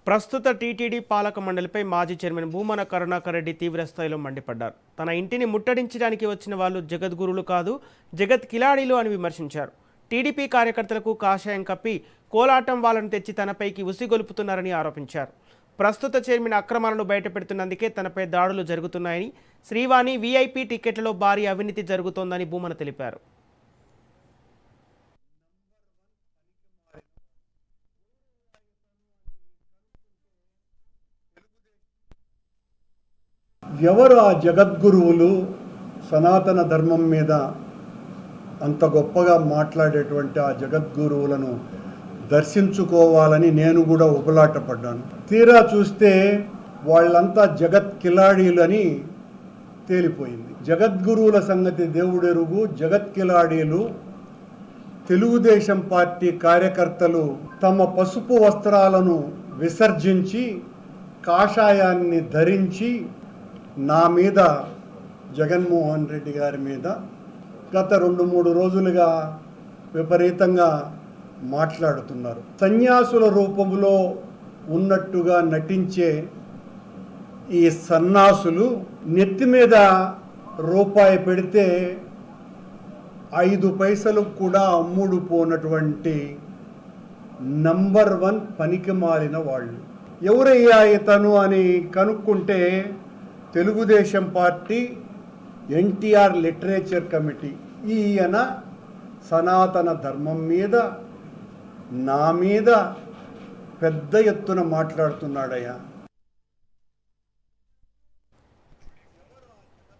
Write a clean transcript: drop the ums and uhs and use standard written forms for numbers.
ప్రస్తుత టీటీడీ పాలక మండలిపై మాజీ చైర్మన్ భూమన కరుణాకర్ రెడ్డి తీవ్రస్థాయిలో మండిపడ్డారు. తన ఇంటిని ముట్టడించడానికి వచ్చిన వాళ్ళు జగద్గురులు కాదు, జగత్ కిలాడీలు అని విమర్శించారు. టీడీపీ కార్యకర్తలకు కాషాయం కప్పి కోలాటం వాళ్ళను తెచ్చి తనపైకి ఉసిగొలుపుతున్నారని ఆరోపించారు. ప్రస్తుత చైర్మన్ అక్రమాలను బయటపెడుతున్నందుకే తనపై దాడులు జరుగుతున్నాయని, శ్రీవాణి వీఐపీ టికెట్లలో భారీ అవినీతి జరుగుతోందని భూమన తెలిపారు. ఎవరు ఆ జగద్గురువులు? సనాతన ధర్మం మీద అంత గొప్పగా మాట్లాడేటువంటి ఆ జగద్గురువులను దర్శించుకోవాలని నేను కూడా ఉబలాటపడ్డాను. తీరా చూస్తే వాళ్ళంతా జగత్ కిలాడీలని తేలిపోయింది. జగద్గురువుల సంగతి దేవుడెరుగు. జగత్ కిలాడీలు తెలుగుదేశం పార్టీ కార్యకర్తలు తమ పసుపు వస్త్రాలను విసర్జించి కాషాయాన్ని ధరించి నా మీద, జగన్మోహన్ రెడ్డి గారి మీద గత 2-3 రోజులుగా విపరీతంగా మాట్లాడుతున్నారు. సన్యాసుల రూపంలో ఉన్నట్టుగా నటించే ఈ సన్నాసులు నెత్తి మీద రూపాయి పెడితే 5 పైసలకు కూడా అమ్ముడు పోనటువంటి నంబర్ 1 పనికి మాలిన వాళ్ళు. ఎవరయ్యా ఇతను అని కనుక్కుంటే Telugu Desam party NTR literature committee. ఈయన సనాతన ధర్మం మీద, నా మీద పెద్ద ఎత్తున మాట్లాడుతున్నాడయ్యా.